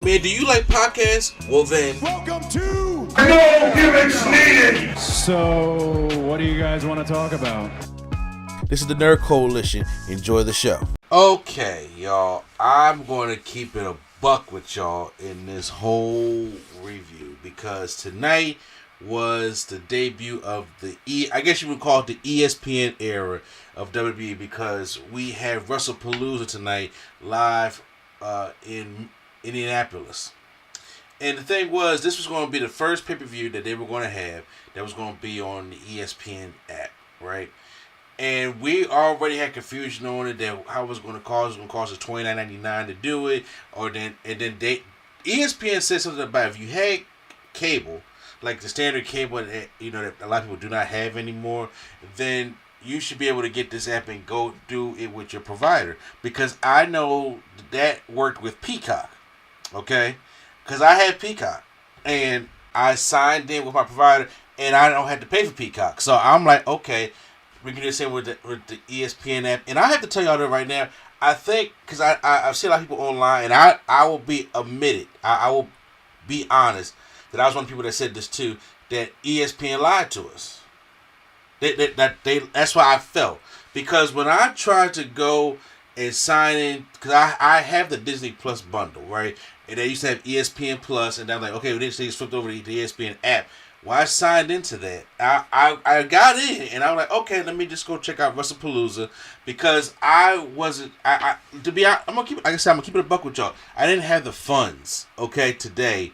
Man, do you like podcasts? Well then, welcome to No Gimmicks Needed! So, what do you guys want to talk about? this is the Nerd Coalition. Enjoy the show. Okay, y'all. I'm going to keep it a buck with y'all in this whole review because tonight was the debut of I guess you would call it the ESPN era of WWE because we have Wrestlepalooza tonight live in Indianapolis. And the thing was, this was going to be the first pay-per-view that they were going to have that was going to be on the ESPN app, right? And we already had confusion on it that how it was going to cost. It was going to cost us $29.99 to do it, ESPN said something about if you had cable, like the standard cable that that a lot of people do not have anymore, then you should be able to get this app and go do it with your provider. Because I know that worked with Peacock, okay? Because I had Peacock, and I signed in with my provider, and I don't have to pay for Peacock. So I'm like, okay, we can do the same with the ESPN app. And I have to tell y'all that right now, I think, because I've seen a lot of people online, and I will be admitted, I will be honest, that I was one of the people that said this too, that ESPN lied to us. That's why I felt. Because when I tried to go and sign in, because I have the Disney Plus bundle, right? And they used to have ESPN Plus, and I'm like, okay, well, they just flipped over to the ESPN app. Well, I signed into that. I got in, and I was like, okay, let me just go check out Wrestlepalooza, because I wasn't, to be honest, I'm gonna keep it a buck with y'all. I didn't have the funds, okay, today,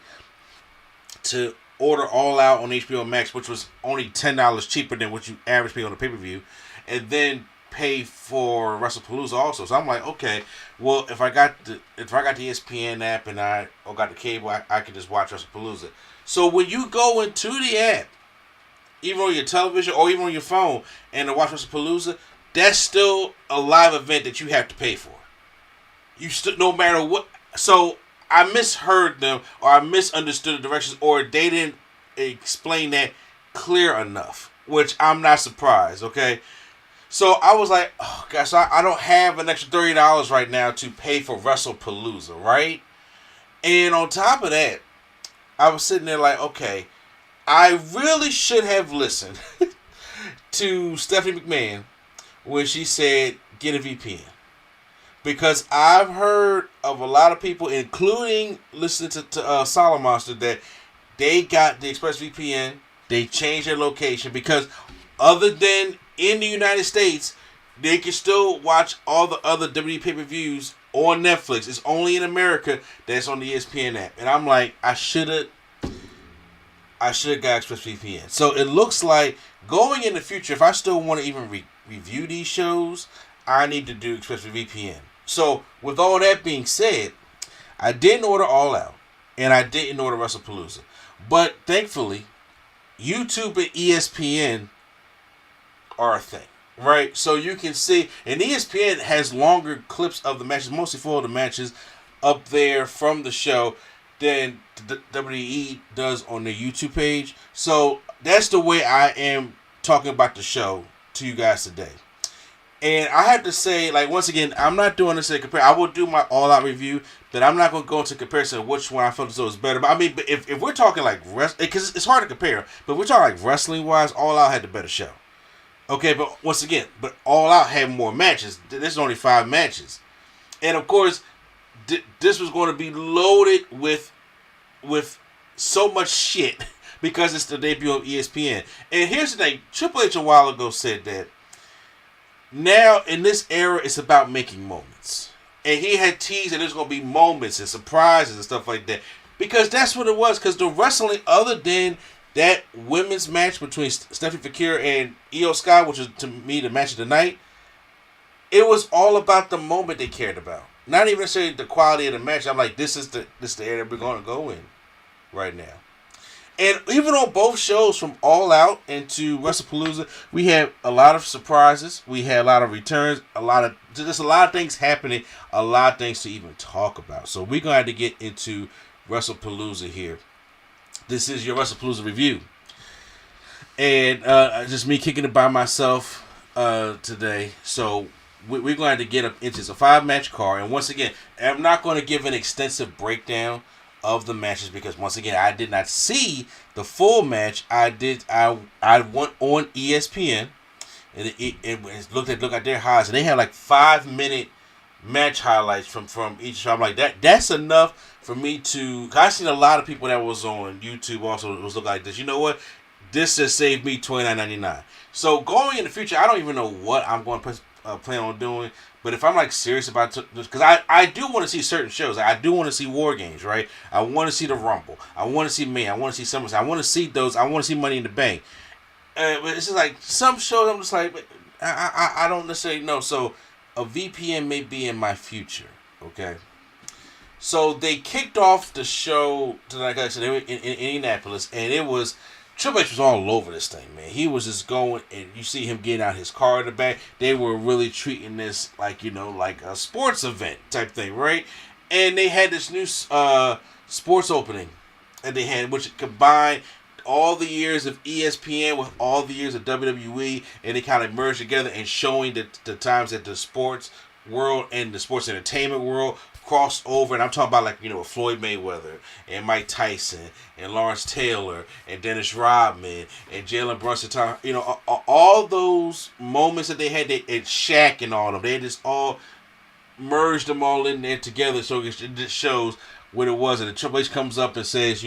to order All Out on HBO Max, which was only $10 cheaper than what you average pay on a pay-per-view, and then pay for Wrestlepalooza also. So I'm like, okay, well, if I got the ESPN app and I got the cable, I could just watch Wrestlepalooza. So when you go into the app, even on your television or even on your phone, and to watch Wrestlepalooza, that's still a live event that you have to pay for. You still, no matter what. So I misheard them, or I misunderstood the directions, or they didn't explain that clear enough, which I'm not surprised, okay? So I was like, oh gosh, I don't have an extra $30 right now to pay for Wrestlepalooza, right? And on top of that, I was sitting there like, okay, I really should have listened to Stephanie McMahon when she said, get a VPN. Because I've heard of a lot of people, including listening to Solid Monster, that they got the ExpressVPN, they changed their location, because other than in the United States, they can still watch all the other WWE pay-per-views on Netflix. It's only in America that's on the ESPN app. And I'm like, I should have got ExpressVPN. So it looks like going in the future, if I still want to even review these shows, I need to do ExpressVPN. So with all that being said, I didn't order All Out, and I didn't order Wrestlepalooza. But thankfully, YouTube and ESPN are a thing, right? So you can see, and ESPN has longer clips of the matches, mostly for the matches, up there from the show than the WWE does on their YouTube page. So that's the way I am talking about the show to you guys today. And I have to say, like, once again, I'm not doing this to compare. I will do my all-out review, but I'm not going to go into comparison of which one I felt as though was better. But I mean, if we're talking like wrestling, because it's hard to compare, but if we're talking like wrestling-wise, All Out had the better show. Okay, but once again, All Out had more matches. There's only 5 matches. And of course, this was going to be loaded with so much shit because it's the debut of ESPN. And here's the thing, Triple H a while ago said that now, in this era, it's about making moments. And he had teased that there's going to be moments and surprises and stuff like that. Because that's what it was. Because the wrestling, other than that women's match between Stephanie Fakir and Io Sky, which was, to me, the match of the night, it was all about the moment they cared about. Not even necessarily the quality of the match. I'm like, this is the area we're going to go in right now. And even on both shows, from All Out and to Wrestlepalooza, we had a lot of surprises. We had a lot of returns, just a lot of things happening, a lot of things to even talk about. So we're going to have to get into Wrestlepalooza here. This is your Wrestlepalooza review. And just me kicking it by myself today. So we're going to have to get up into a 5-match card. And once again, I'm not going to give an extensive breakdown of the matches because once again I did not see the full match. I went on ESPN and it looked at their highlights and they had like 5-minute match highlights from each show. I'm like that's enough for me to. I seen a lot of people that was on YouTube also was looking like this. You know what? This just saved me $29.99. So going in the future, I don't even know what I'm going to plan on doing. But if I'm like serious about this, because I do want to see certain shows. I do want to see War Games, right? I want to see the Rumble. I want to see May. I want to see SummerSlam. I want to see those. I want to see Money in the Bank. But it's just like some shows I'm just like, I don't necessarily know. So a VPN may be in my future, okay? So they kicked off the show tonight. Like I said, they were in Indianapolis, and it was Triple H was all over this thing, man. He was just going, and you see him getting out his car in the back. They were really treating this like like a sports event type thing, right? And they had this new sports opening, and they had which combined all the years of ESPN with all the years of WWE, and they kind of merged together and showing the times that the sports world and the sports entertainment world crossed over. And I'm talking about like Floyd Mayweather and Mike Tyson and Lawrence Taylor and Dennis Rodman and Jalen Brunson. All those moments that they had, and Shaq and all of them, they just all merged them all in there together. So it just shows what it was. And the Triple H comes up and says,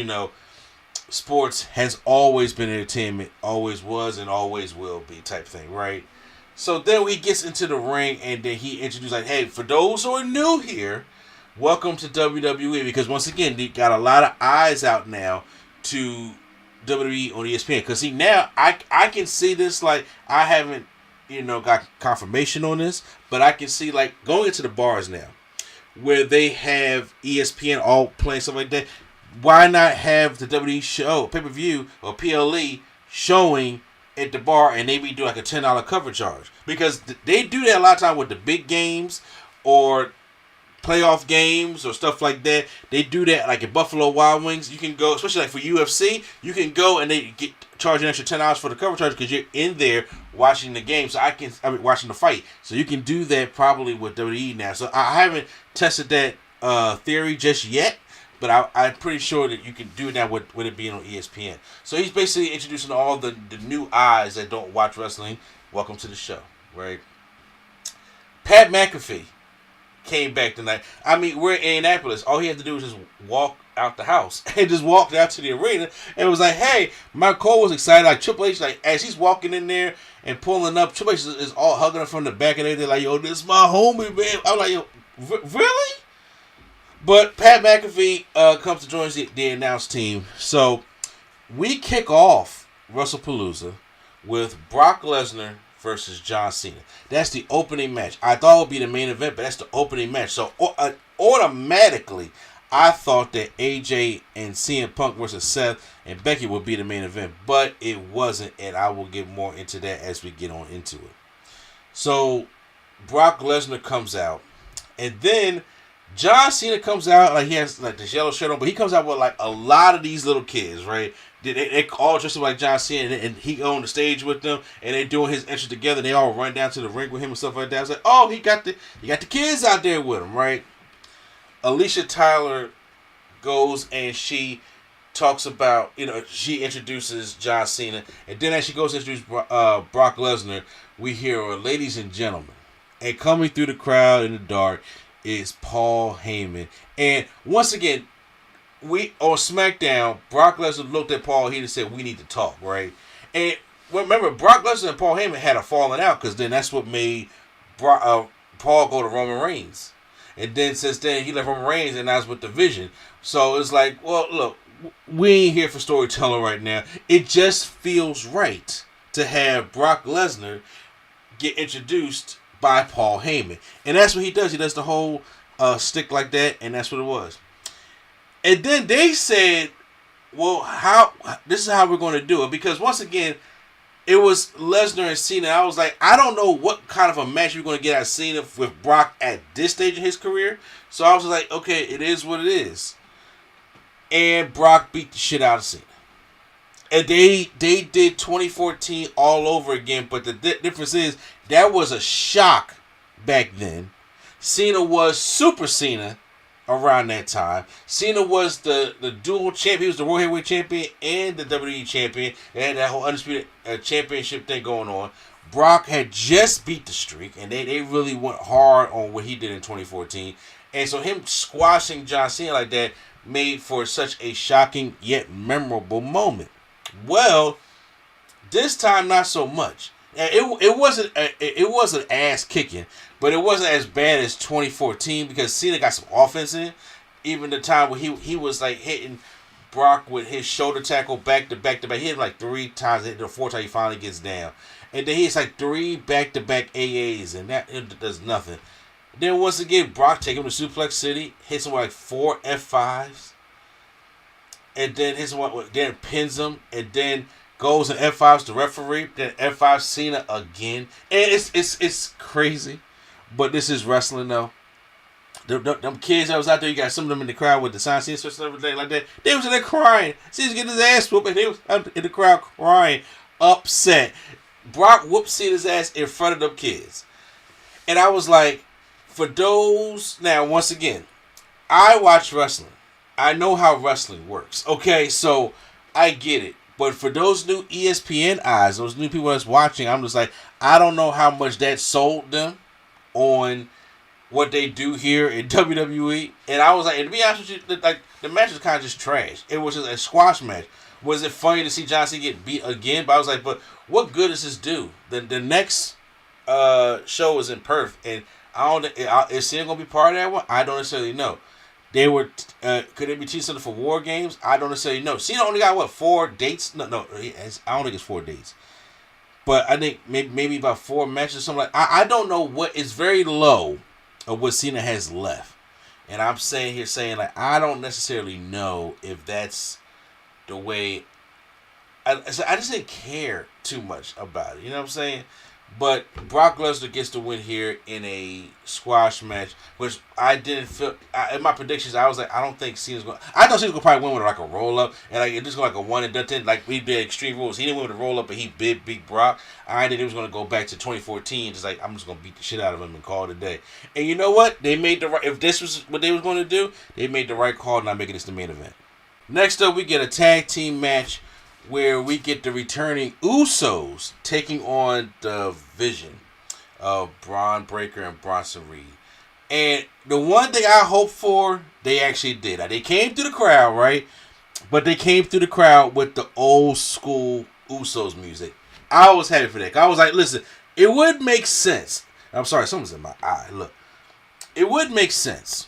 sports has always been entertainment, always was and always will be type thing, right? So then he gets into the ring and then he introduced like, hey, for those who are new here, welcome to WWE, because once again, they got a lot of eyes out now to WWE on ESPN. Because see, now I can see this, like I haven't, got confirmation on this, but I can see like going into the bars now where they have ESPN all playing stuff like that. Why not have the WWE show, pay-per-view, or PLE showing at the bar and maybe do like a $10 cover charge? Because they do that a lot of time with the big games or playoff games or stuff like that. They do that like at Buffalo Wild Wings. You can go, especially like for UFC, you can go and they charge an extra $10 for the cover charge because you're in there watching the game. So watching the fight. So you can do that probably with WWE now. So I haven't tested that theory just yet. But I'm pretty sure that you can do that with it being on ESPN. So he's basically introducing all the new eyes that don't watch wrestling. Welcome to the show, right? Pat McAfee came back tonight. I mean, we're in Indianapolis. All he had to do was just walk out the house and just walked out to the arena and was like, hey, Mike Cole was excited. Like Triple H, like as he's walking in there and pulling up, Triple H is all hugging him from the back and everything. Like, yo, this is my homie, man. I'm like, yo, really? But Pat McAfee comes to join the announced team. So we kick off Wrestlepalooza with Brock Lesnar versus John Cena. That's the opening match. I thought it would be the main event, but that's the opening match. So automatically, I thought that AJ and CM Punk versus Seth and Becky would be the main event. But it wasn't, and I will get more into that as we get on into it. So Brock Lesnar comes out, and then John Cena comes out, like he has like this yellow shirt on, but he comes out with like a lot of these little kids, right? They all dressed up like John Cena, and he on the stage with them, and they doing his entrance together. They all run down to the ring with him and stuff like that. I was like, oh, he got the kids out there with him, right? Alicia Tyler goes and she talks about, she introduces John Cena, and then as she goes to introduce Brock Lesnar, we hear, ladies and gentlemen, and coming through the crowd in the dark is Paul Heyman. And once again, we on SmackDown, Brock Lesnar looked at Paul Heyman and said, we need to talk, right? And remember, Brock Lesnar and Paul Heyman had a falling out because then that's what made Paul go to Roman Reigns. And then since then, he left Roman Reigns and that's with the Vision. So it's like, well, look, we ain't here for storytelling right now. It just feels right to have Brock Lesnar get introduced by Paul Heyman. And that's what he does. He does the whole stick like that, and that's what it was. And then they said, well, this is how we're going to do it. Because once again, it was Lesnar and Cena. I was like, I don't know what kind of a match you're going to get out of Cena with Brock at this stage of his career. So I was like, okay, it is what it is. And Brock beat the shit out of Cena. And they did 2014 all over again, but the difference is that was a shock back then. Cena was Super Cena around that time. Cena was the dual champion. He was the World Heavyweight Champion and the WWE Champion. They had that whole Undisputed Championship thing going on. Brock had just beat the streak, and they really went hard on what he did in 2014. And so him squashing John Cena like that made for such a shocking yet memorable moment. Well, this time not so much. It wasn't ass kicking, but it wasn't as bad as 2014 because Cena got some offense in. Even the time where he was like hitting Brock with his shoulder tackle back to back to back. He hit him like 3 times, hit the 4th time he finally gets down. And then he hits like 3 back-to-back AAs, and that it does nothing. Then once again, Brock takes him to Suplex City, hits him with like 4 F5s, and then then pins him, and then goes and F5s to referee, then F5 Cena again. And it's crazy, but this is wrestling though. Them kids that was out there, you got some of them in the crowd with the sign and everything like that. They was in there crying. Cena's getting his ass whooped, and they was out in the crowd crying, upset. Brock whooped Cena's ass in front of them kids. And I was like, for those... Now, once again, I watch wrestling. I know how wrestling works. Okay, so I get it. But for those new ESPN eyes, those new people that's watching, I'm just like, I don't know how much that sold them on what they do here in WWE. And I was like, and to be honest with you, like, the match was kind of just trash. It was just a squash match. Was it funny to see John Cena get beat again? But I was like, but what good does this do? The next show is in Perth, and is Cena gonna be part of that one? I don't necessarily know. They were could they be teaching something for War Games? I don't necessarily know. Cena only got 4 dates? No, I don't think it's 4 dates. But I think maybe about 4 matches or something like. I don't know what is very low of what Cena has left, and I'm saying like I don't necessarily know if that's the way. I just didn't care too much about it. You know what I'm saying? But Brock Lesnar gets the win here in a squash match, which I didn't feel. In my predictions, I was like, I don't think Cena's going. I thought Cena's going to probably win with like a roll up, and like just like a 1 and done. Like we did Extreme Rules. He didn't win with a roll up, but he beat Brock. I think he was going to go back to 2014, just like I'm just going to beat the shit out of him and call it a day. And you know what? They made the right. If this was what they was going to do, they made the right call, not making this the main event. Next up, we get a tag team match where we get the returning Usos taking on the Vision of Braun Breaker and Bronson Reed. And the one thing I hoped for, they actually did. They came through the crowd, right? But they came through the crowd with the old school Usos music. I was happy for that. I was like, listen, it would make sense. I'm sorry, something's in my eye. Look. It would make sense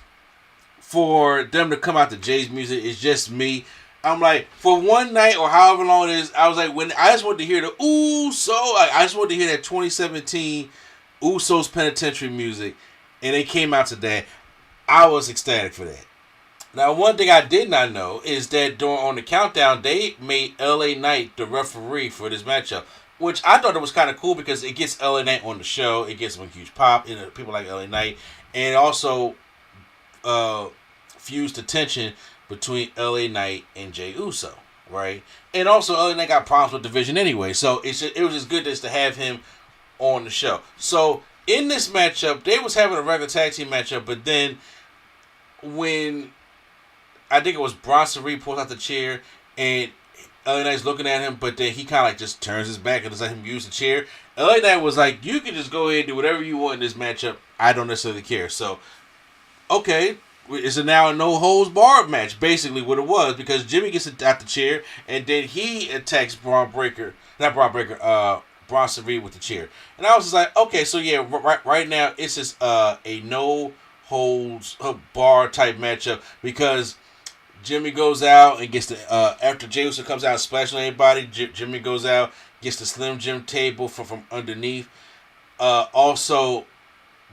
for them to come out to Jay's music. It's just me. I'm like, for one night or however long it is, I was like, when I just wanted to hear the I just wanted to hear that 2017 Usos Penitentiary music, and they came out to that. I was ecstatic for that. Now, one thing I did not know is that on the countdown, they made LA Knight the referee for this matchup, which I thought it was kind of cool because it gets LA Knight on the show. It gets him a huge pop. People like LA Knight, and also fused the tension between LA Knight and Jey Uso, right? And also, LA Knight got problems with division anyway, so it was just good just to have him on the show. So in this matchup, they was having a regular tag team matchup, but then when I think it was Bronson Reed pulls out the chair and LA Knight's looking at him, but then he kind of like just turns his back and just let him use the chair. LA Knight was like, "You can just go ahead and do whatever you want in this matchup. I don't necessarily care." So, okay. It's now a no-holds-barred match, basically what it was, because Jimmy gets out the chair, and then he attacks Bronson Reed with the chair. And I was just like, okay, so yeah, right now, it's just a no-holds-barred type matchup, because Jimmy goes out and gets the, after Jey Uso comes out and splashes on anybody, Jimmy goes out, gets the Slim Jim table from underneath. Also,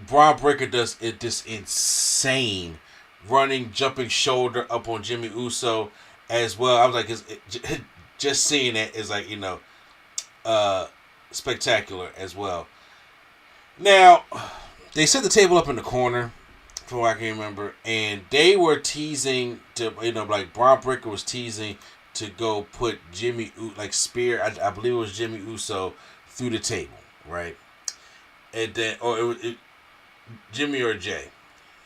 Braun Breaker does this insane running, jumping shoulder up on Jimmy Uso as well. I was like, just seeing it is like, spectacular as well. Now, they set the table up in the corner, from what I can remember, and they were teasing to, like Braun Breaker was teasing to go put Jimmy, like spear, I believe it was Jimmy Uso, through the table, right? And then, Jimmy or Jay.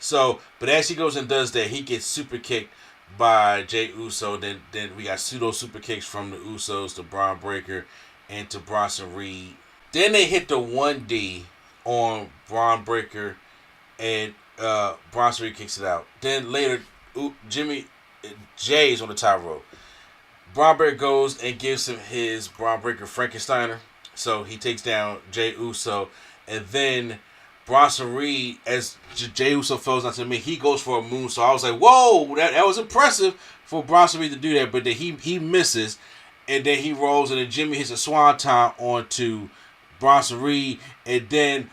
So, but as he goes and does that, he gets super kicked by Jey Uso. Then we got pseudo super kicks from the Usos to Braun Breaker and to Bronson Reed. Then they hit the 1D on Braun Breaker, and Bronson Reed kicks it out. Then later, Jay's on the top rope. Braun Breaker goes and gives him his Braun Breaker Frankensteiner. So he takes down Jey Uso. And then Bronson Reed, as Jey Uso falls onto me, he goes for a moon. So I was like, whoa, that was impressive for Bronson Reed to do that. But then he misses. And then he rolls, and then Jimmy hits a swanton onto Bronson Reed. And then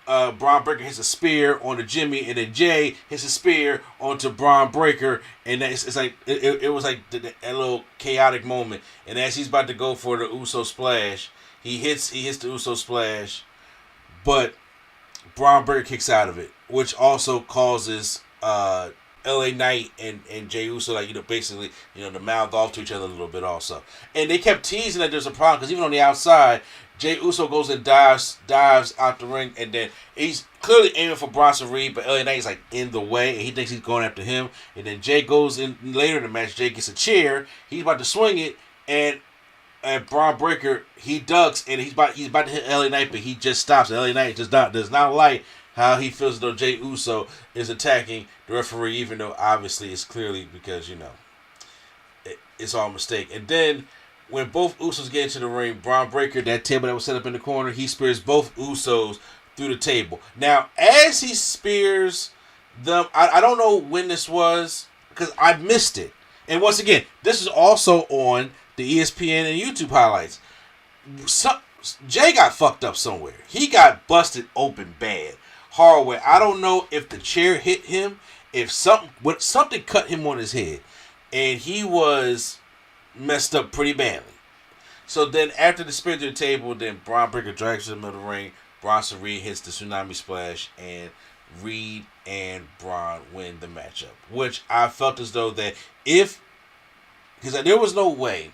Braun Breaker hits a spear onto Jimmy, and then Jay hits a spear onto Braun Breaker, and it's like it was like a little chaotic moment. And as he's about to go for the Uso splash, he hits the Uso splash, but Braun Breaker kicks out of it, which also causes LA Knight and Jey Uso, basically, to mouth off to each other a little bit also. And they kept teasing that there's a problem, because even on the outside, Jey Uso goes and dives out the ring, and then he's clearly aiming for Bronson Reed, but LA Knight's in the way, and he thinks he's going after him. And then Jay goes in later in the match. Jay gets a chair. He's about to swing it, and Braun Breaker, he ducks, and he's about to hit LA Knight, but he just stops. LA Knight does not like how he feels as though Jey Uso is attacking the referee, even though obviously it's clearly because it's all a mistake. And then when both Usos get into the ring, Braun Breaker, that table that was set up in the corner, he spears both Usos through the table. Now, as he spears them, I don't know when this was, because I missed it. And once again, this is also on the ESPN and YouTube highlights. Jay got fucked up somewhere. He got busted open bad. Hard way. I don't know if the chair hit him, if something cut him on his head, and he was messed up pretty badly. So then after the spear to the table, then Braun Breaker drags him to the middle of the ring. Bronson Reed hits the tsunami splash, and Reed and Braun win the matchup. Which I felt as though that because there was no way,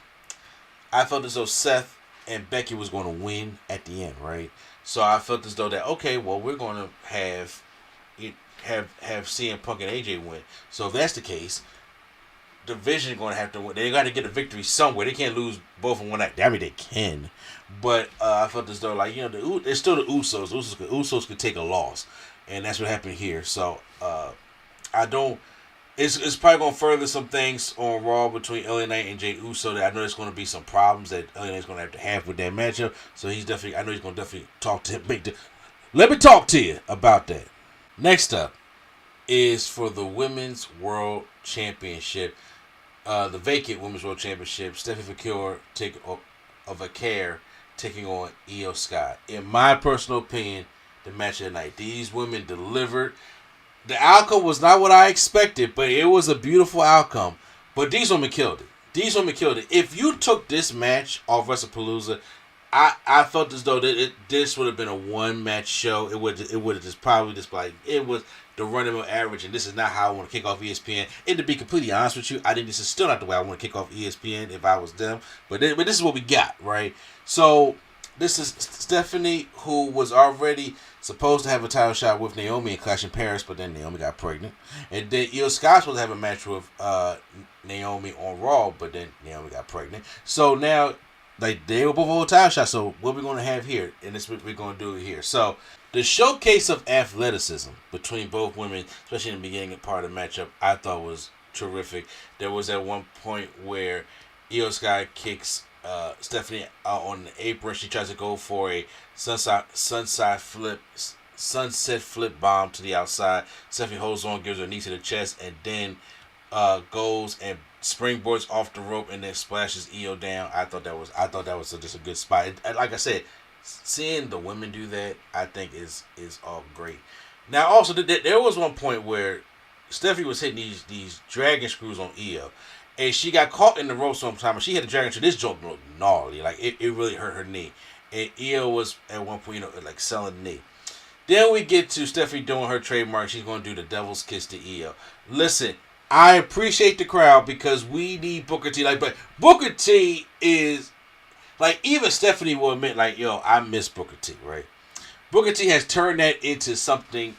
I felt as though Seth and Becky was going to win at the end, right? So I felt as though that, okay, well, we're going to have CM Punk and AJ win. So if that's the case, Division going to have to win. They got to get a victory somewhere. They can't lose both in one night. I mean, they can, but I felt as though it's still the Usos. Usos could take a loss, and that's what happened here. So I don't. It's probably going to further some things on Raw between LA Knight and Jey Uso. That I know there's going to be some problems that LA Knight's going to have with that matchup. So I know he's going to definitely talk to him. Let me talk to you about that. Next up is for the Women's World Championship. The vacant Women's World Championship, Stephanie Vaquer taking on Io Sky. In my personal opinion, the match of the night. These women delivered. The outcome was not what I expected, but it was a beautiful outcome. But these women killed it. If you took this match off Wrestlepalooza, I felt as though this would have been a one-match show. It would have just probably just it was the run-of-the-mill average, and this is not how I want to kick off ESPN. And to be completely honest with you, I think this is still not the way I want to kick off ESPN if I was them. But this is what we got, right? So this is Stephanie, who was already supposed to have a title shot with Naomi in Clash in Paris, but then Naomi got pregnant. And then Io Sky was supposed to have a match with Naomi on Raw, but then Naomi got pregnant. So now, they were both on a title shot, so what we're going to have here, and this is what we're going to do here. So, the showcase of athleticism between both women, especially in the beginning and part of the matchup, I thought was terrific. There was at one point where Io Sky kicks Stephanie out on the apron. She tries to go for a sunset flip bomb to the outside. Stephanie holds on, gives her a knee to the chest, and then goes and springboards off the rope and then splashes Io down. I thought that was just a good spot. Like I said, seeing the women do that, I think is all great. Now, also there was one point where Stephanie was hitting these dragon screws on Io, and she got caught in the rope sometime. She hit the dragon screw. This joke looked gnarly, it really hurt her knee. And Io was at one point, selling the knee. Then we get to Stephanie doing her trademark. She's going to do the devil's kiss to Io. Listen, I appreciate the crowd because we need Booker T. But Booker T is, even Stephanie will admit, I miss Booker T, right? Booker T has turned that into something,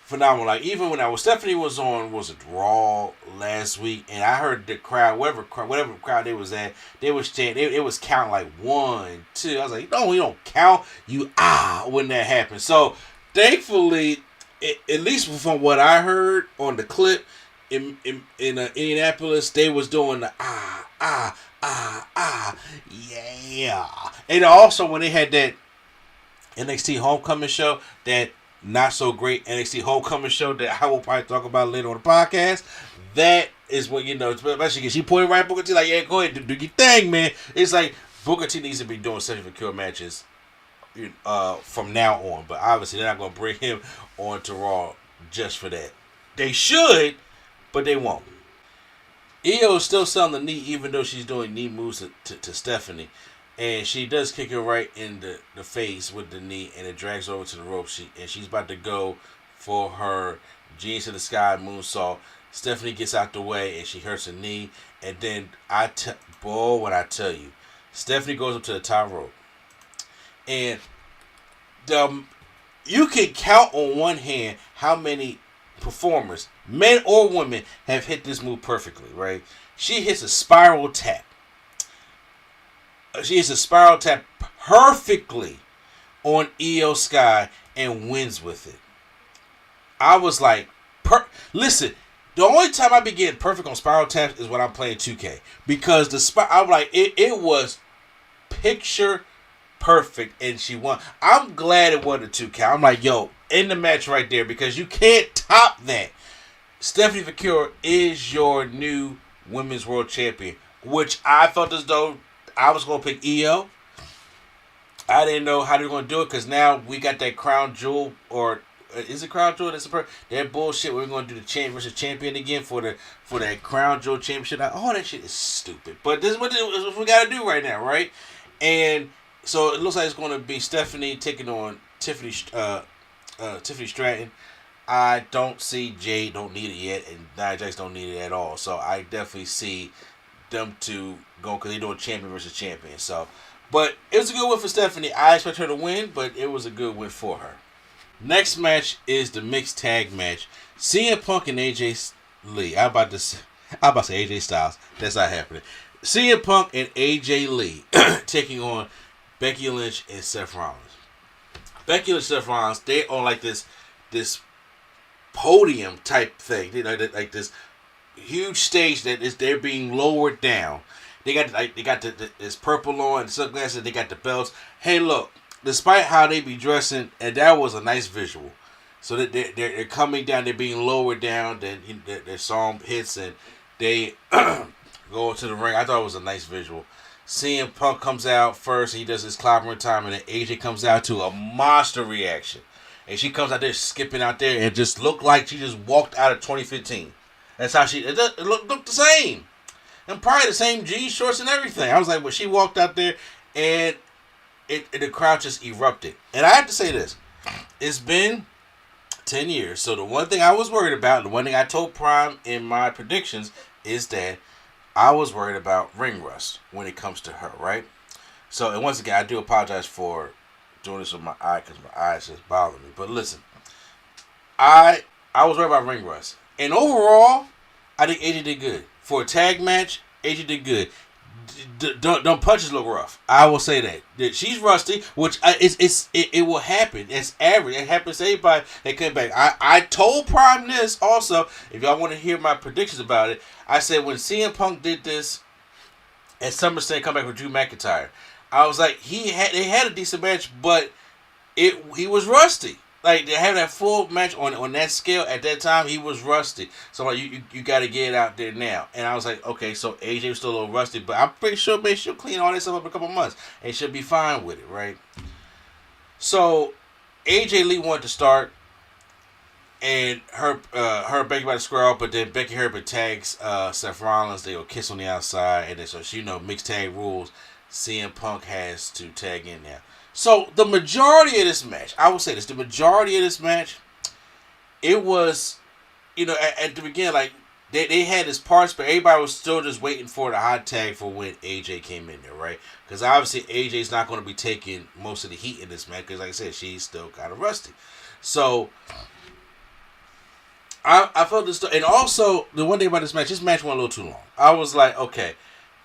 phenomenal. Like even when Stephanie was on, was it Raw last week, and I heard the crowd, whatever crowd they was at, they was chanting. It was counting like 1, 2. I was like, no, you don't count. You when that happens. So thankfully, at least from what I heard on the clip in Indianapolis, they was doing the yeah. And also when they had that NXT Homecoming show, that not so great NXT Homecoming show that I will probably talk about later on the podcast. That is what, especially because she pointed right at Booker T like, yeah, go ahead, do your thing, man. It's like Booker T needs to be doing Cedric Secure matches from now on, but obviously they're not going to bring him on to Raw just for that. They should, but they won't. Io is still selling the knee, even though she's doing knee moves to Stephanie. And she does kick her right in the face with the knee, and it drags over to the rope. She's about to go for her Genius in the Sky moonsault. Stephanie gets out the way, and she hurts her knee. And then when I tell you, Stephanie goes up to the top rope. And you can count on one hand how many performers, men or women, have hit this move perfectly, right? She hits a spiral tap. She hits a spiral tap perfectly on Io Sky and wins with it. I was like, listen, the only time I be getting perfect on spiral taps is when I'm playing 2K. Because I'm like, it was picture perfect and she won. I'm glad it wasn't a 2K. I'm like, yo, in the match right there, because you can't top that. Stephanie Secure is your new Women's World Champion, which I felt as though I was going to pick Io. I didn't know how they were going to do it because now we got that crown jewel, or is it crown jewel? That bullshit. We're going to do the champion versus champion again for that crown jewel championship. All that shit is stupid. But this is what we got to do right now, right? And so it looks like it's going to be Stephanie taking on Tiffany Stratton. I don't see Jade don't need it yet, and Nia Jax don't need it at all. So I definitely see them two going because they're doing champion versus champion. So, but it was a good win for Stephanie. I expect her to win, but it was a good win for her. Next match is the mixed tag match. CM Punk and AJ Lee. I'm about to say AJ Styles. That's not happening. CM Punk and AJ Lee taking on Becky Lynch and Seth Rollins. Becky Lynch and Seth Rollins, they on like this podium type thing. They like this huge stage that they're being lowered down. They got this purple on, sunglasses. They got the belts. Hey, look, despite how they be dressing, and that was a nice visual. So that they're coming down, they're being lowered down. Then their song hits and they go into the ring. I thought it was a nice visual. CM Punk comes out first. He does his clobbering time, and then AJ comes out to a monster reaction. And she comes out there skipping out there and just looked like she just walked out of 2015. That's how it looked the same. And probably the same jeans, shorts, and everything. I was like, when she walked out there and the crowd just erupted. And I have to say this. It's been 10 years. So the one thing I was worried about, the one thing I told Prime in my predictions is that I was worried about ring rust when it comes to her, right? So, and once again, I do apologize for doing this with my eye because my eyes just bother me. But listen, I was worried about ring rust. And overall, I think AJ did good. For a tag match, AJ did good. Don't punches look rough. I will say that. She's rusty, which it will happen. It's average. It happens to anybody that came back. I told Prime this also. If y'all want to hear my predictions about it, I said when CM Punk did this at SummerSlam, come back with Drew McIntyre, I was like, they had a decent match, but he was rusty. Like, they had that full match on that scale at that time, he was rusty. So like, you got to get it out there now. And I was like, okay, so AJ was still a little rusty, but I'm pretty sure she'll clean all this up in a couple months and she'll be fine with it, right? So AJ Lee wanted to start, and her Becky about to square up, but then Becky Herbert tags Seth Rollins. They will kiss on the outside, and then so mixed tag rules. CM Punk has to tag in there. So, the majority of this match, I will say this, it was, at the beginning, like, they had this parts, but everybody was still just waiting for the hot tag for when AJ came in there, right? Because obviously, AJ's not going to be taking most of the heat in this match, because like I said, she's still kind of rusty. So, I felt this, and also the one thing about this match went a little too long. I was like, okay,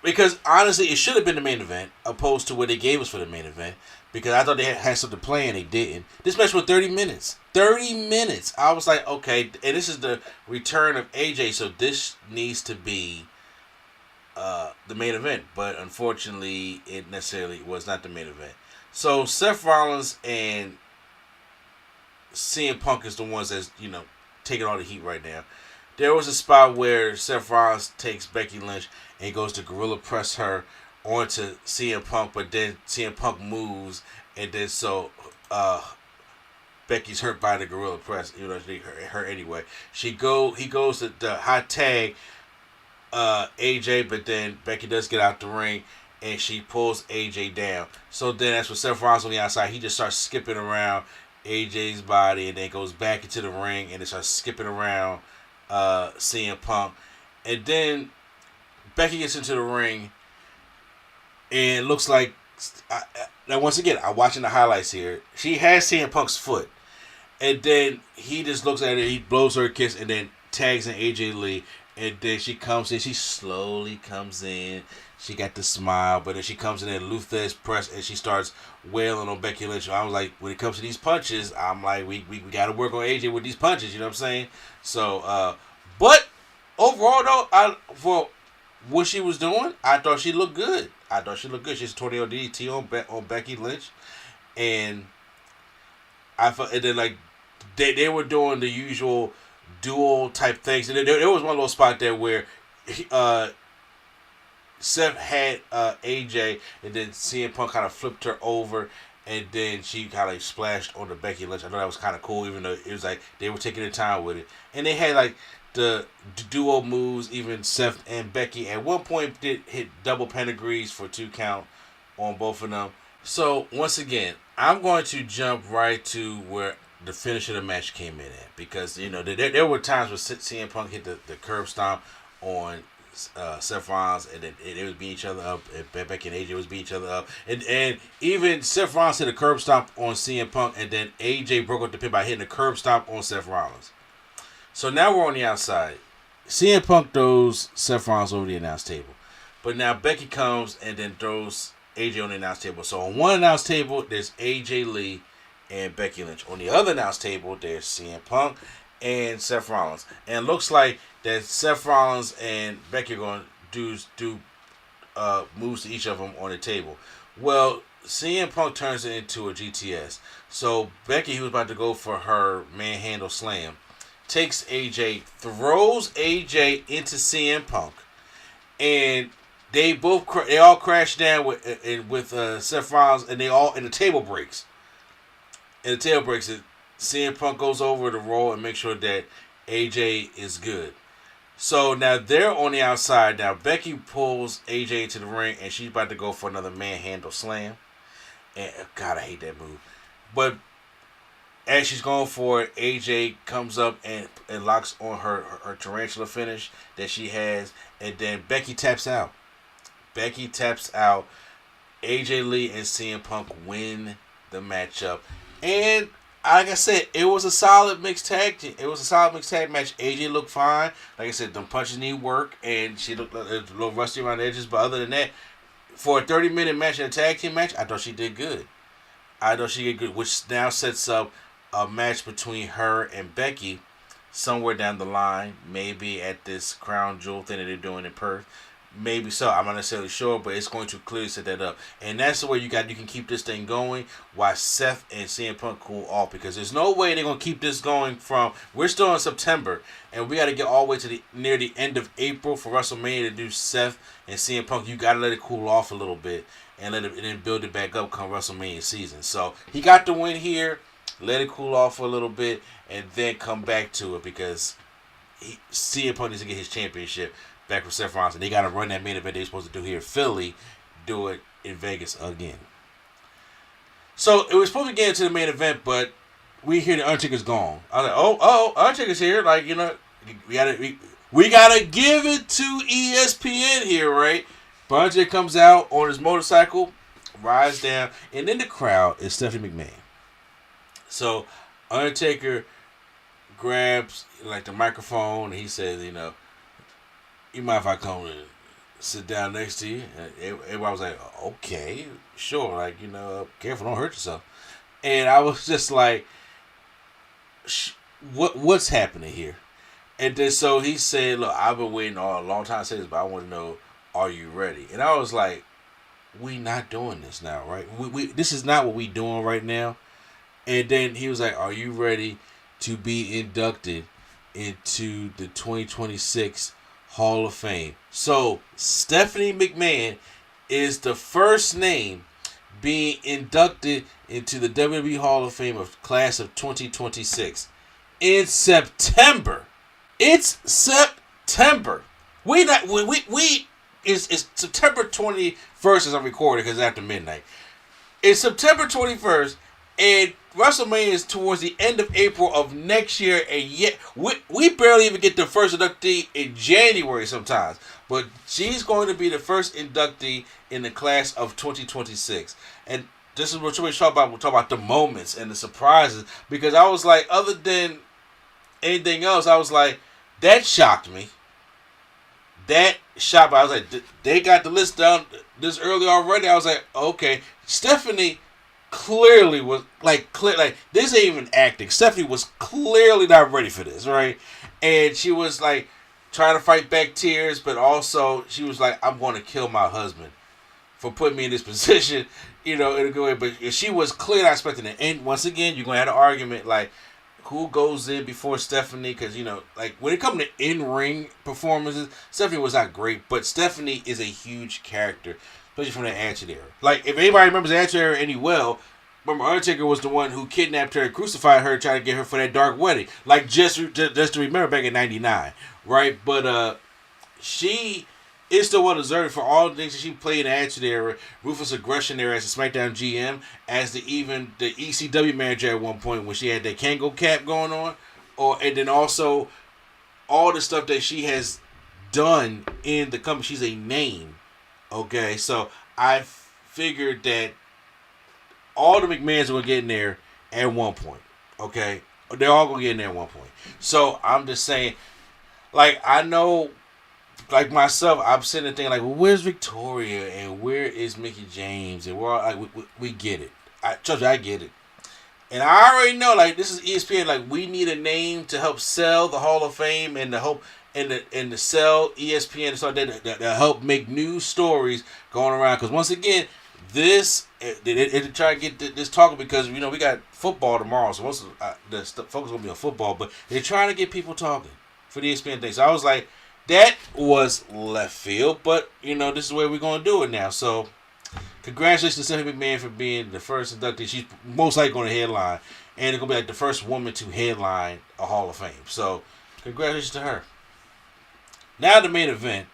because honestly, it should have been the main event opposed to what they gave us for the main event. Because I thought they had something to play and they didn't. This match was 30 minutes. 30 minutes. I was like, okay, and this is the return of AJ, so this needs to be the main event. But unfortunately, it necessarily was not the main event. So Seth Rollins and CM Punk is the ones that's, taking all the heat right now. There was a spot where Seth Rollins takes Becky Lynch and goes to gorilla press her onto CM Punk, but then CM Punk moves, and then so Becky's hurt by the gorilla press. She hurt anyway. He goes to the hot tag AJ, but then Becky does get out the ring, and she pulls AJ down. So then that's when Seth Rollins on the outside. He just starts skipping around AJ's body, and then goes back into the ring, and then starts skipping around CM Punk. And then Becky gets into the ring, and it looks like, now once again, I'm watching the highlights here. She has CM Punk's foot. And then he just looks at her, he blows her a kiss, and then tags in AJ Lee. And then she comes in, she slowly comes in. She got the smile, but then she comes in and Luthez press, and she starts wailing on Becky Lynch. I was like, when it comes to these punches, I'm like, we got to work on AJ with these punches, you know what I'm saying? So, but overall, though, for what she was doing, I thought she looked good. She's a tornado DDT on Becky Lynch, and then like they were doing the usual dual type things, and there was one little spot there where Seth had AJ, and then CM Punk kind of flipped her over, and then she kind of splashed on the Becky Lynch. I thought that was kind of cool, even though it was like they were taking their time with it, and they had like the duo moves. Even Seth and Becky at one point did hit double pedigrees for 2 count on both of them. So once again, I'm going to jump right to where the finish of the match came in at, because there were times where CM Punk hit the curb stomp on Seth Rollins, and then they was beating each other up, and Becky and AJ was beating each other up, and even Seth Rollins hit a curb stomp on CM Punk, and then AJ broke up the pin by hitting a curb stomp on Seth Rollins. So now we're on the outside. CM Punk throws Seth Rollins over the announce table, but now Becky comes and then throws AJ on the announce table. So on one announce table, there's AJ Lee and Becky Lynch. On the other announce table, there's CM Punk and Seth Rollins. And it looks like that Seth Rollins and Becky are going to do moves to each of them on the table. Well, CM Punk turns it into a GTS. So Becky, who was about to go for her manhandle slam, takes AJ, throws AJ into CM Punk, and they all crash down with Seth Rollins, and the table breaks. And the table breaks. And CM Punk goes over to roll and make sure that AJ is good. So now they're on the outside. Now Becky pulls AJ into the ring, and she's about to go for another manhandle slam. And God, I hate that move. But as she's going for it, AJ comes up and locks on her tarantula finish that she has, and then Becky taps out. AJ Lee and CM Punk win the matchup. And like I said, it was a solid mixed tag team. It was a solid mixed tag match. AJ looked fine. Like I said, them punches need work, and she looked a little rusty around the edges. But other than that, for a 30-minute match and a tag team match, I thought she did good. Which now sets up a match between her and Becky somewhere down the line, maybe at this Crown Jewel thing that they're doing in Perth. Maybe so. I'm not necessarily sure, but it's going to clearly set that up. And that's the way you can keep this thing going while Seth and CM Punk cool off, because there's no way they're going to keep this going we're still in September, and we got to get all the way to near the end of April for WrestleMania to do Seth and CM Punk. You got to let it cool off a little bit and then build it back up come WrestleMania season. So he got the win here. Let it cool off for a little bit and then come back to it, because CM Punk needs to get his championship back with Seth Rollins, and they got to run that main event they're supposed to do here in Philly, do it in Vegas again. So it was supposed to get into the main event, but we hear the Undertaker's gone. I was like, oh, Undertaker's here. Like, we gotta give it to ESPN here, right? But Undertaker comes out on his motorcycle, rides down, and in the crowd is Stephanie McMahon. So Undertaker grabs like the microphone and he says, you know, you mind if I come and sit down next to you? And everybody was like, okay, sure. Like, you know, careful, don't hurt yourself. And I was just like, what's happening here? And then so he said, look, I've been waiting a long time to say this, but I want to know, are you ready? And I was like, we not doing this now, right? This is not what we doing right now. And then he was like, are you ready to be inducted into the 2026 Hall of Fame? So Stephanie McMahon is the first name being inducted into the WWE Hall of Fame of class of 2026 in September. It's September. It's September 21st as I'm recording because it's after midnight. It's September 21st, and WrestleMania is towards the end of April of next year, and yet we barely even get the first inductee in January sometimes. But she's going to be the first inductee in the class of 2026. And this is what we're talking about. We're talking about the moments and the surprises. Because I was like, other than anything else, I was like, that shocked me. That shocked me. I was like, they got the list down this early already. I was like, okay. Stephanie clearly was this ain't even acting. Stephanie was clearly not ready for this, right? And she was like trying to fight back tears, but also she was like, I'm going to kill my husband for putting me in this position, you know, in a good way. But she was clearly not expecting it. And once again, you're going to have an argument like, who goes in before Stephanie? Because, you know, like when it comes to in-ring performances, Stephanie was not great, but Stephanie is a huge character, especially from the Attitude Era. Like, if anybody remembers the Attitude Era any well, remember Undertaker was the one who kidnapped her and crucified her, trying to get her for that dark wedding. Like, just to remember back in '99, right? But she is still well deserved for all the things that she played in the Attitude Era, Ruthless Aggression era as a SmackDown GM, as the ECW manager at one point when she had that Kango cap going on, and then also all the stuff that she has done in the company. She's a name, okay? So I figured that all the McMahons are going to get in there at one point, okay? They're all going to get in there at one point. So I'm just saying, like, I know, like myself, I'm sitting there thinking, like, well, where's Victoria and where is Mickey James? And we're all, like, we get it. Trust me, I get it. And I already know, like, this is ESPN. Like, we need a name to help sell the Hall of Fame and to help and to sell ESPN and stuff that help make new stories going around. Because once again, they're trying to get this talking because, you know, we got football tomorrow, so most of the focus is gonna be on football. But they're trying to get people talking for the ESPN thing. So I was like, that was left field, but, you know, this is where we're going to do it now. So, congratulations to Stephanie McMahon for being the first inductee. She's most likely going to headline, and it's going to be like the first woman to headline a Hall of Fame. So, congratulations to her. Now the main event,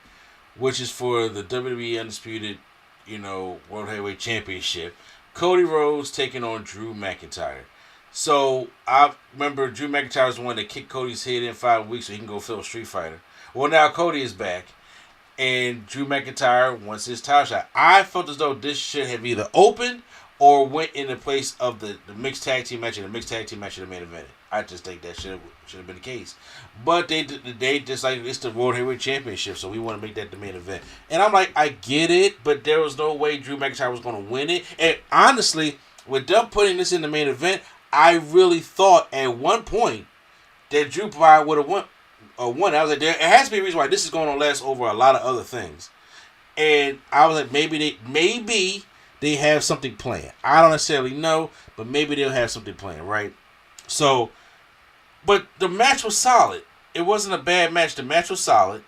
which is for the WWE Undisputed, you know, World Heavyweight Championship. Cody Rhodes taking on Drew McIntyre. So, I remember Drew McIntyre was the one that kicked Cody's head in 5 weeks so he can go fill Street Fighter. Well, now Cody is back, and Drew McIntyre wants his title shot. I felt as though this should have either opened or went in the place of the mixed tag team match and the mixed tag team match in the main event. I just think that should have been the case. But they just like, it's the World Heavyweight Championship, so we want to make that the main event. And I'm like, I get it, but there was no way Drew McIntyre was going to win it. And honestly, with them putting this in the main event, I really thought at one point that Drew probably would have won. I was like, there has to be a reason why this is going to last over a lot of other things. And I was like, maybe they have something planned. I don't necessarily know, but maybe they'll have something planned, right? So, but the match was solid. It wasn't a bad match. The match was solid.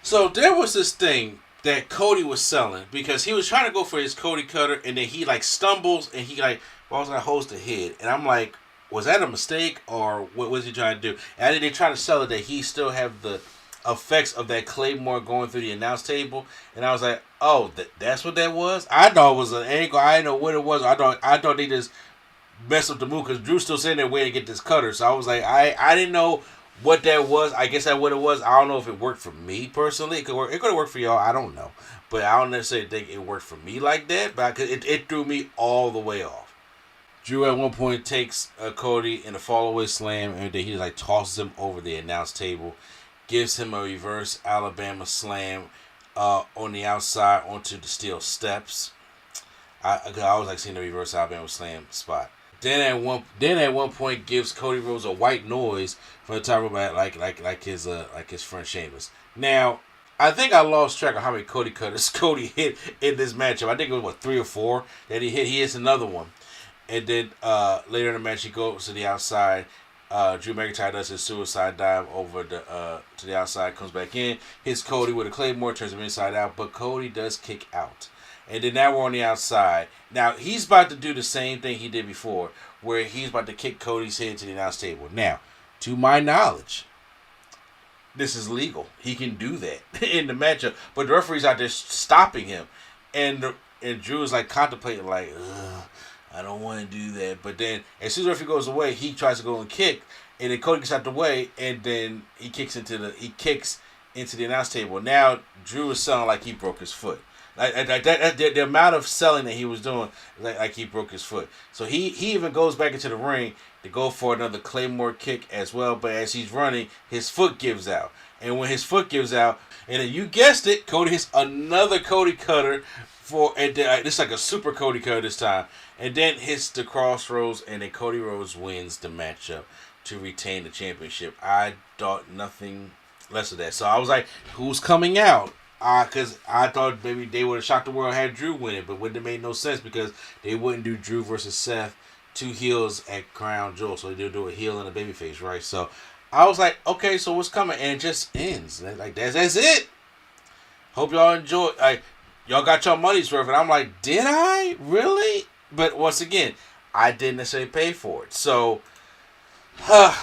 So there was this thing that Cody was selling because he was trying to go for his Cody Cutter, and then he like stumbles and he like, well, I was going to host the head. And I'm like, was that a mistake, or what was he trying to do? And then they try to sell it that he still have the effects of that Claymore going through the announce table. And I was like, oh, that's what that was? I thought it was an angle. I didn't know what it was. I thought they just messed up the move because Drew's still sitting there waiting to get this cutter. So I was like, I didn't know what that was. I guess that's what it was. I don't know if it worked for me personally. It could have worked for y'all. I don't know. But I don't necessarily think it worked for me like that. But it threw me all the way off. Drew at one point takes Cody in a fallaway slam, and then he like tosses him over the announce table, gives him a reverse Alabama slam on the outside onto the steel steps. I always like seeing the reverse Alabama slam spot. Then at one point gives Cody Rhodes a white noise from the top rope, like his friend Sheamus. Now, I think I lost track of how many Cody cutters Cody hit in this matchup. I think it was 3 or 4 that he hit. He hits another one. And then later in the match, he goes to the outside. Drew McIntyre does his suicide dive over to the outside, comes back in, hits Cody with a Claymore, turns him inside out, but Cody does kick out. And then now we're on the outside. Now, he's about to do the same thing he did before, where he's about to kick Cody's head to the announce table. Now, to my knowledge, this is legal. He can do that in the matchup, but the referee's out there stopping him. And Drew is like contemplating, like, ugh, I don't want to do that. But then, as soon as the referee goes away, he tries to go and kick, and then Cody gets out the way, and then he kicks into the announce table. Now Drew is sounding like he broke his foot. The amount of selling that he was doing, like he broke his foot. So he even goes back into the ring to go for another Claymore kick as well. But as he's running, his foot gives out, and when his foot gives out, and then you guessed it, Cody hits another Cody cutter. It's like a super Cody cutter this time, and then hits the crossroads, and then Cody Rhodes wins the matchup to retain the championship. I thought nothing less of that. So I was like, who's coming out? Because I thought maybe they would have shocked the world had Drew win it, but wouldn't have made no sense because they wouldn't do Drew versus Seth, 2 heels at Crown Jewel, so they'll do a heel and a babyface, right? So I was like, okay, so what's coming? And it just ends. Like that's it. Hope y'all enjoy. Y'all got your money's worth, and I'm like, did I really? But once again, I didn't necessarily pay for it. So that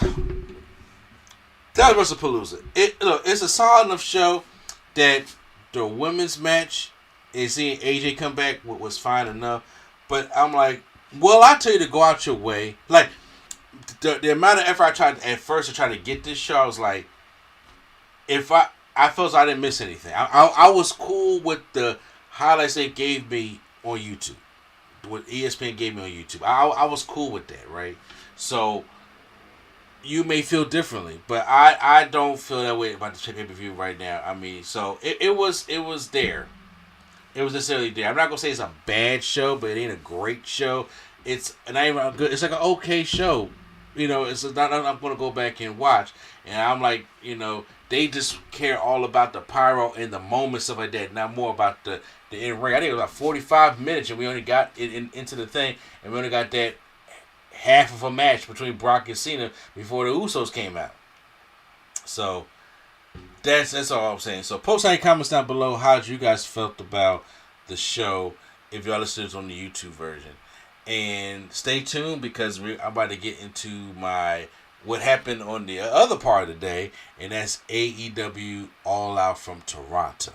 was Wrestlepalooza. It's a solid enough show that the women's match and seeing AJ come back was fine enough. But I'm like, well, I tell you to go out your way. Like, the amount of effort I tried at first to try to get this show, I was like, if I felt I didn't miss anything. I was cool with the highlights they gave me on YouTube. What ESPN gave me on YouTube. I was cool with that, right? So you may feel differently, but I don't feel that way about the pay-per-view right now. I mean, so it was there. It was necessarily there. I'm not gonna say it's a bad show, but it ain't a great show. It's not even a good. It's like an okay show. It's not. I'm gonna go back and watch, and I'm like, they just care all about the pyro and the moments, stuff like that, not more about the in ring. I think it was about 45 minutes, and we only got into the thing, and we only got that half of a match between Brock and Cena before the Usos came out. So that's all I'm saying. So post any comments down below how you guys felt about the show if y'all listened on the YouTube version. And stay tuned because I'm about to get into what happened on the other part of the day, and that's AEW All Out from Toronto.